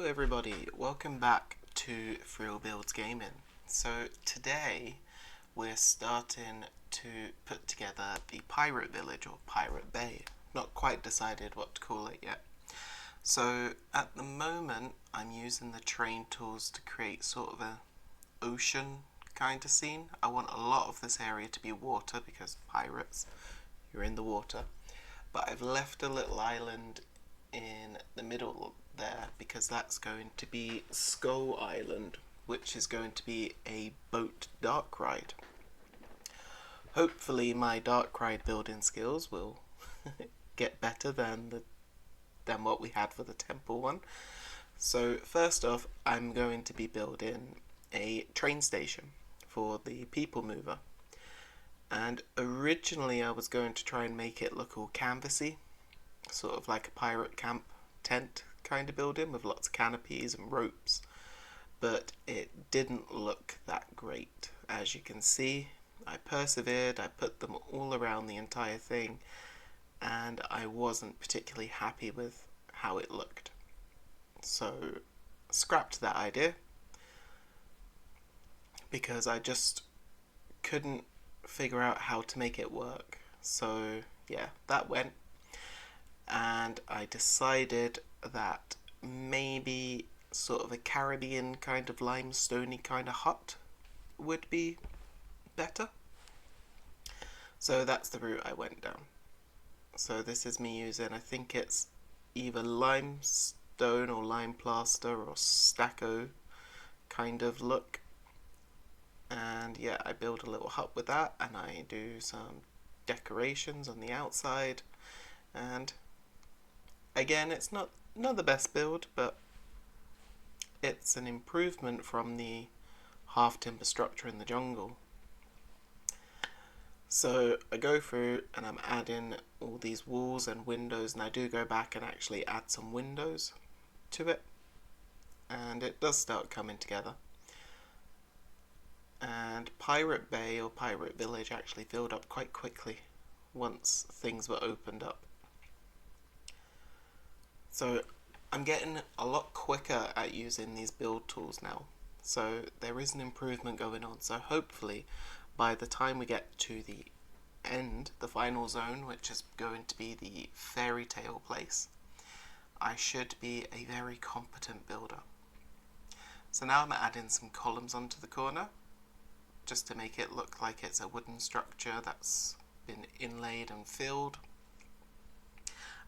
everybody, welcome back to Thrill Builds Gaming. So today we're starting to put together the pirate village or pirate bay. Not quite decided what to call it yet. So at the moment I'm using the train tools to create sort of a ocean kind of scene. I want a lot of this area to be water because pirates, you're in the water. But I've left a little island in the middle there because that's going to be Skull Island, which is going to be a boat dark ride. Hopefully my dark ride building skills will get better than what we had for the temple one. So first off, I'm going to be building a train station for the people mover. And originally I was going to try and make it look all canvassy, sort of like a pirate camp tent kind of building with lots of canopies and ropes, but it didn't look that great. As you can see, I persevered, I put them all around the entire thing, and I wasn't particularly happy with how it looked. So scrapped that idea because I just couldn't figure out how to make it work. So yeah, that went, and I decided that maybe sort of a Caribbean kind of limestoney kind of hut would be better. So that's the route I went down. So this is me using, I think it's either limestone or lime plaster or stucco kind of look. And yeah, I build a little hut with that, and I do some decorations on the outside. And again, it's not the best build, but it's an improvement from the half timber structure in the jungle. So I go through and I'm adding all these walls and windows, and I do go back and actually add some windows to it, and it does start coming together. And Pirate Bay or Pirate Village actually filled up quite quickly once things were opened up. So I'm getting a lot quicker at using these build tools now. So there is an improvement going on. So hopefully by the time we get to the end, the final zone, which is going to be the fairy tale place, I should be a very competent builder. So now I'm adding some columns onto the corner, just to make it look like it's a wooden structure that's been inlaid and filled.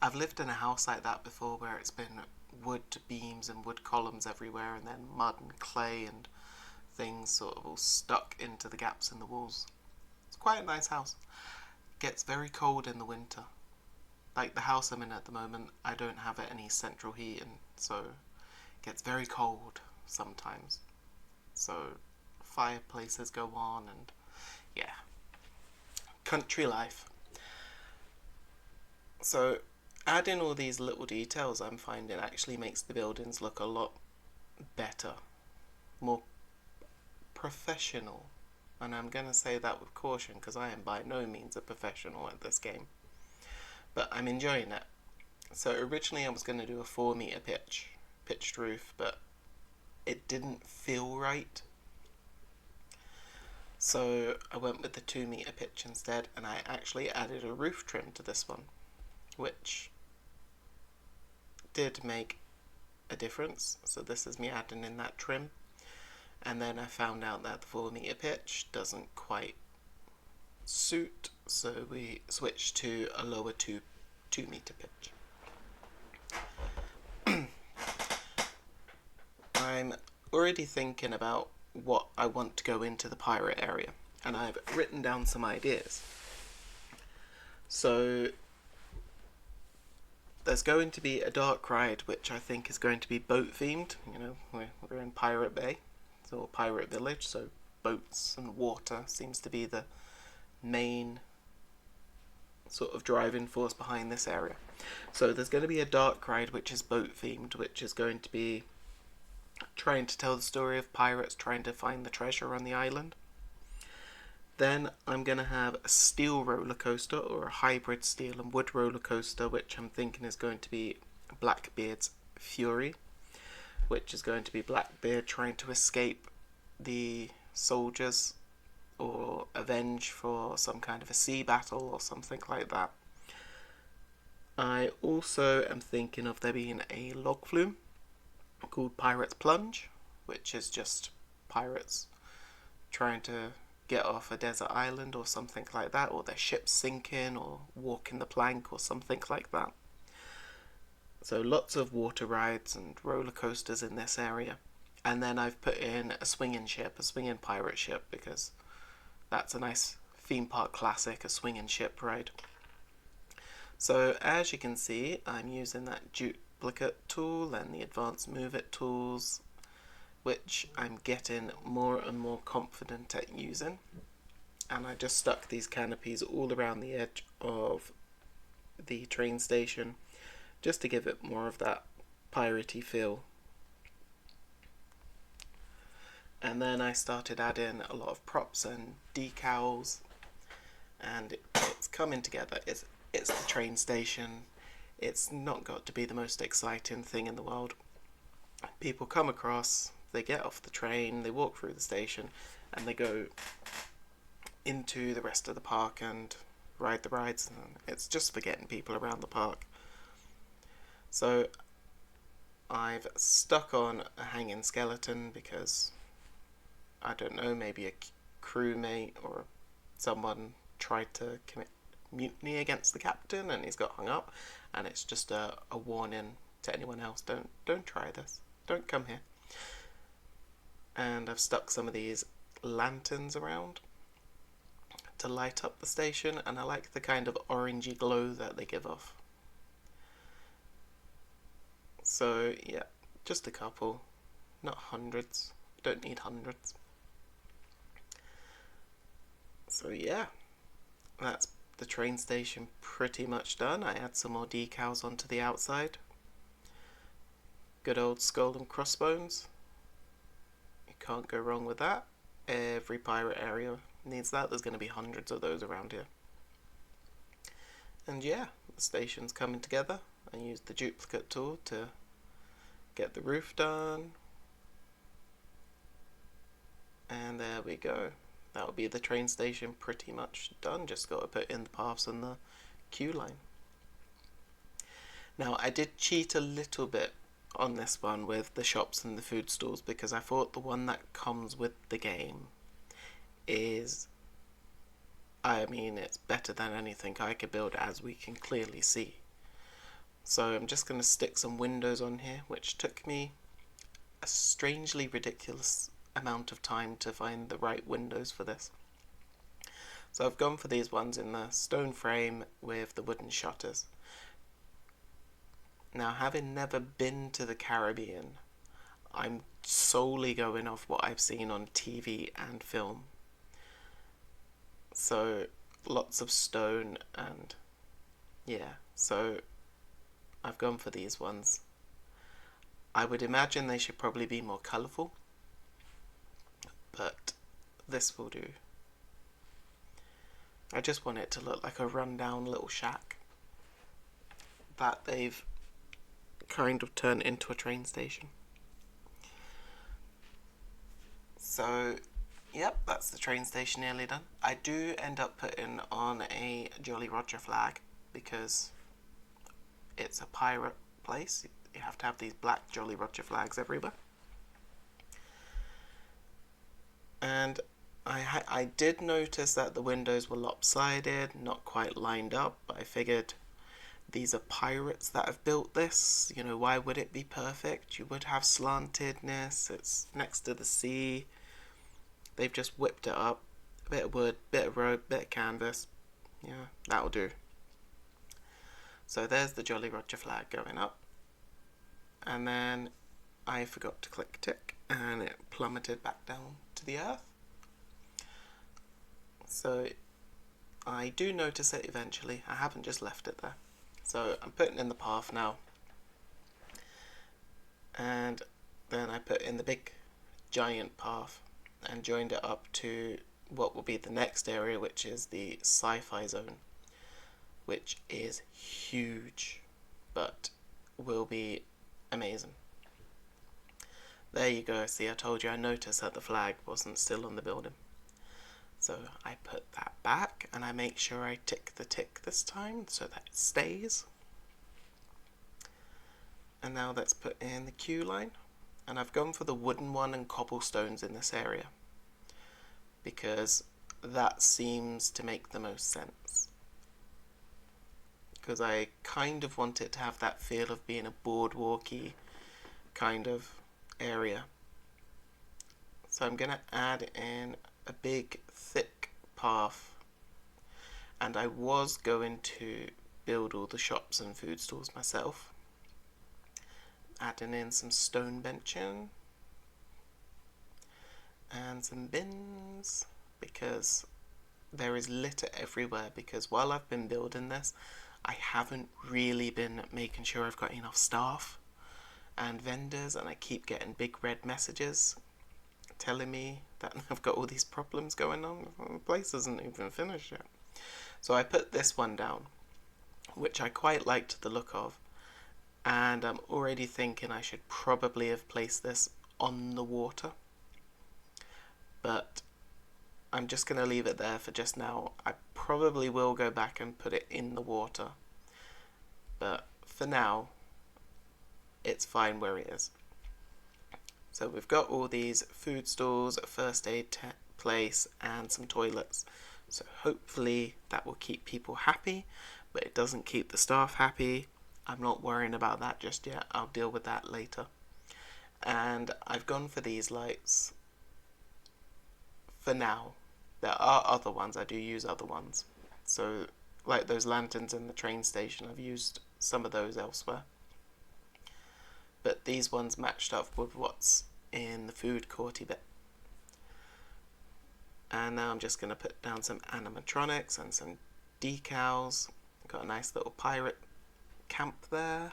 I've lived in a house like that before where it's been wood beams and wood columns everywhere, and then mud and clay and things sort of all stuck into the gaps in the walls. It's quite a nice house. It gets very cold in the winter. Like the house I'm in at the moment, I don't have any central heating, so it gets very cold sometimes. So fireplaces go on, and yeah, country life. So adding all these little details, I'm finding actually makes the buildings look a lot better, more professional. And I'm going to say that with caution because I am by no means a professional at this game, but I'm enjoying it. So originally I was going to do a 4-meter pitched roof, but it didn't feel right. So I went with the 2-meter pitch instead, and I actually added a roof trim to this one, which did make a difference. So this is me adding in that trim, and then I found out that the 4-meter pitch doesn't quite suit, so we switched to a lower 2-meter pitch. I'm already thinking about what I want to go into the pirate area, and I've written down some ideas. So there's going to be a dark ride which I think is going to be boat themed. You know, we're in Pirate Bay, or Pirate Village, so boats and water seems to be the main sort of driving force behind this area. So there's going to be a dark ride which is boat themed, which is going to be trying to tell the story of pirates trying to find the treasure on the island. Then I'm going to have a steel roller coaster, or a hybrid steel and wood roller coaster, which I'm thinking is going to be Blackbeard's Fury. which is going to be Blackbeard trying to escape the soldiers or avenge for some kind of a sea battle or something like that. I also am thinking of there being a log flume called Pirate's Plunge, which is just pirates trying to get off a desert island or something like that, or their ship sinking or walking the plank or something like that. So lots of water rides and roller coasters in this area. And then I've put in a swinging ship, a swinging pirate ship, because that's a nice theme park classic, a swinging ship ride. So as you can see, I'm using that duplicate tool and the advanced move it tools, which I'm getting more and more confident at using. And I just stuck these canopies all around the edge of the train station just to give it more of that piratey feel. And then I started adding a lot of props and decals, and it's coming together. It's the train station. It's not got to be the most exciting thing in the world. People come across, they get off the train, they walk through the station, and they go into the rest of the park and ride the rides. And it's just for getting people around the park. So I've stuck on a hanging skeleton because, I don't know, maybe a crewmate or someone tried to commit mutiny against the captain and he's got hung up, and it's just a warning to anyone else, don't try this, don't come here. And I've stuck some of these lanterns around to light up the station, and I like the kind of orangey glow that they give off. So yeah, just a couple, not hundreds, don't need hundreds. So yeah, that's the train station pretty much done. I add some more decals onto the outside. Good old skull and crossbones. You can't go wrong with that. Every pirate area needs that. There's going to be hundreds of those around here. And yeah, the station's coming together. I used the duplicate tool to get the roof done. And there we go. That'll be the train station pretty much done. Just got to put in the paths and the queue line. Now I did cheat a little bit on this one with the shops and the food stalls, because I thought the one that comes with the game is, I mean, it's better than anything I could build, as we can clearly see. So I'm just going to stick some windows on here, which took me a strangely ridiculous amount of time to find the right windows for this. So I've gone for these ones in the stone frame with the wooden shutters. Now, having never been to the Caribbean, I'm solely going off what I've seen on TV and film. So lots of stone, and yeah, so I've gone for these ones. I would imagine they should probably be more colourful, but this will do. I just want it to look like a rundown little shack that they've kind of turned into a train station. So yep, that's the train station nearly done. I do end up putting on a Jolly Roger flag because it's a pirate place. You have to have these black Jolly Roger flags everywhere. And I did notice that the windows were lopsided, not quite lined up, but I figured these are pirates that have built this. You know, why would it be perfect? You would have slantedness, it's next to the sea. They've just whipped it up. A bit of wood, bit of rope, bit of canvas. Yeah, that'll do. So there's the Jolly Roger flag going up. And then I forgot to click tick, and it plummeted back down to the earth. So I do notice it eventually. I haven't just left it there. So I'm putting in the path now. And then I put in the big giant path and joined it up to what will be the next area, which is the sci-fi zone, which is huge, but will be amazing. There you go. See, I told you I noticed that the flag wasn't still on the building. So I put that back and I make sure I tick the tick this time so that it stays. And now let's put in the queue line. And I've gone for the wooden one and cobblestones in this area because that seems to make the most sense. Because I kind of want it to have that feel of being a boardwalky kind of area. So I'm going to add in a big thick path, and I was going to build all the shops and food stalls myself, adding in some stone benching and some bins because there is litter everywhere, because while I've been building this I haven't really been making sure I've got enough staff and vendors, and I keep getting big red messages telling me that I've got all these problems going on. The place isn't even finished yet. So I put this one down, which I quite liked the look of, and I'm already thinking I should probably have placed this on the water, but I'm just going to leave it there for just now. I probably will go back and put it in the water, but for now it's fine where it is. So we've got all these food stalls, a first aid place and some toilets. So hopefully that will keep people happy, but it doesn't keep the staff happy. I'm not worrying about that just yet. I'll deal with that later. And I've gone for these lights for now. There are other ones, I do use other ones. So like those lanterns in the train station, I've used some of those elsewhere. But these ones matched up with what's in the food courty bit. And now I'm just going to put down some animatronics and some decals. Got a nice little pirate camp there.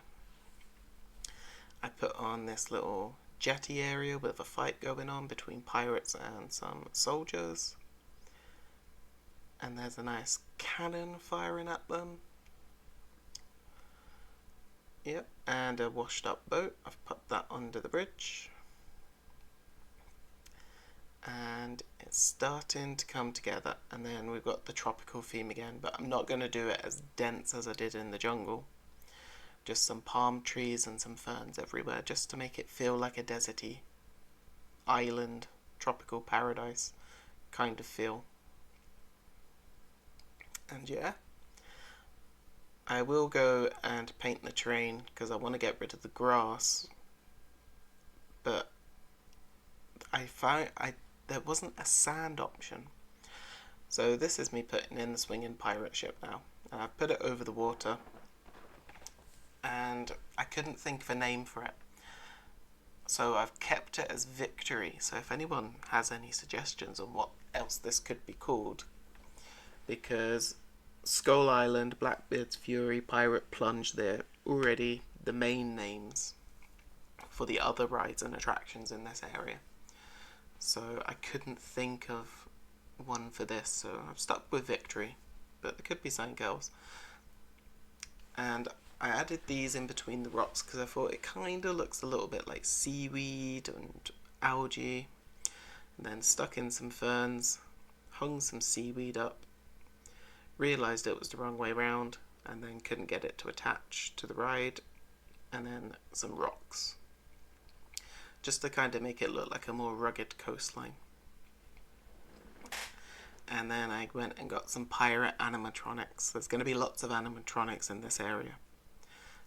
I put on this little jetty area with a fight going on between pirates and some soldiers. And there's a nice cannon firing at them. Yep, and a washed up boat. I've put that under the bridge. And it's starting to come together. And then we've got the tropical theme again, but I'm not going to do it as dense as I did in the jungle. Just some palm trees and some ferns everywhere, just to make it feel like a deserty island, tropical paradise kind of feel. And yeah, I will go and paint the train because I want to get rid of the grass, but I found there wasn't a sand option. So this is me putting in the swinging pirate ship now. And I've put it over the water and I couldn't think of a name for it. So I've kept it as Victory. So if anyone has any suggestions on what else this could be called, because Skull Island, Blackbeard's Fury, Pirate Plunge, they're already the main names for the other rides and attractions in this area. So I couldn't think of one for this, so I've stuck with Victory, but there could be something else. And I added these in between the rocks because I thought it kind of looks a little bit like seaweed and algae. And then stuck in some ferns, hung some seaweed up, realised it was the wrong way round, and then couldn't get it to attach to the ride, and then some rocks, just to kind of make it look like a more rugged coastline. And then I went and got some pirate animatronics. There's going to be lots of animatronics in this area.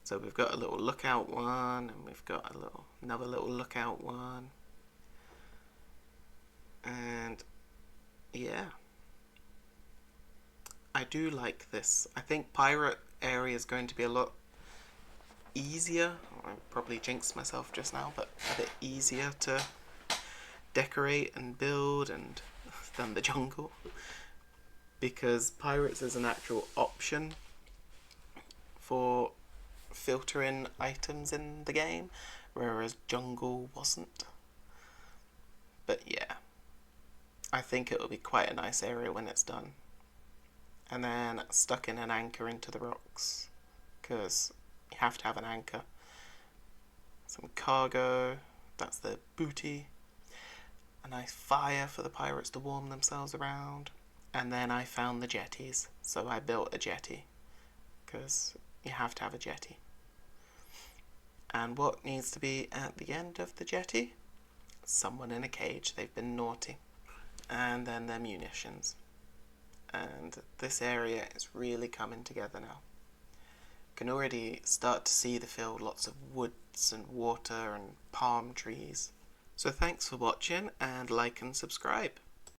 So we've got a little lookout one, and we've got another little lookout one. And yeah, I do like this. I think pirate area is going to be a lot easier. I probably jinxed myself just now, but a bit easier to decorate and build than the jungle, because pirates is an actual option for filtering items in the game, whereas jungle wasn't. But yeah, I think it will be quite a nice area when it's done. And then stuck in an anchor into the rocks, because you have to have an anchor. Some cargo That's the booty. A nice fire for the pirates to warm themselves around. And then I found the jetties, so I built a jetty, because you have to have a jetty. And what needs to be at the end of the jetty? Someone in a cage, they've been naughty. And then their munitions. And this area is really coming together now. You can already start to see the field, lots of woods and water and palm trees. So thanks for watching, and like and subscribe.